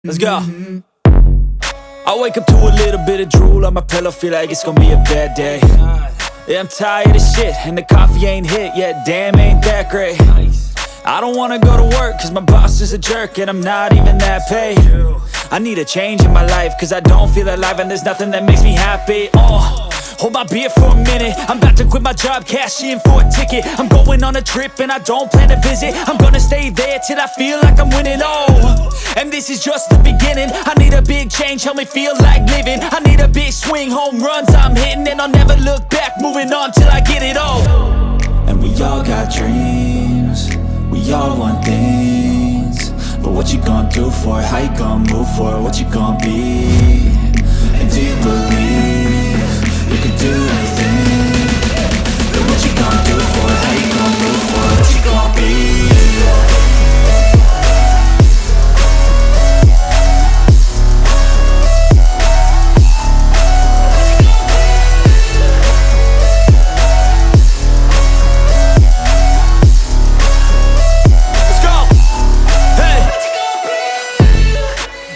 Let's go. I wake up to a little bit of drool on my pillow, feel like it's gonna be a bad day. Yeah, I'm tired of shit, and the coffee ain't hit yet, damn, ain't that great. I don't wanna go to work, cause my boss is a jerk, and I'm not even that paid. I need a change in my life, cause I don't feel alive, and there's nothing that makes me happy. Hold my beer for a minute, I'm about to quit my job, cash in for a ticket. I'm going on a trip and I don't plan to visit. I'm gonna stay there till I feel like I'm winning, and this is just the beginning. I need a big change, help me feel like living. I need a big swing, home runs I'm hitting, and I'll never look back, moving on till I get it all. And we all got dreams, we all want things, but what you gonna do for it? How you gonna move for it? What you gonna be? And do you believe you can do anything? But what you gonna do for it? How you gonna move for it? What you gonna be?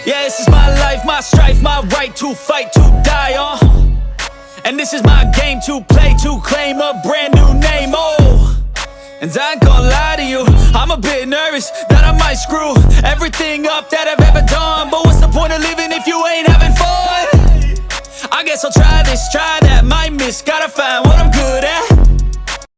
Yeah, this is my life, my strife, my right to fight, to die on. And this is my game to play, to claim a brand new name, And I ain't gonna lie to you, I'm a bit nervous that I might screw everything up that I've ever done. But what's the point of living if you ain't having fun? I guess I'll try this, try that, might miss, gotta find what I'm good at.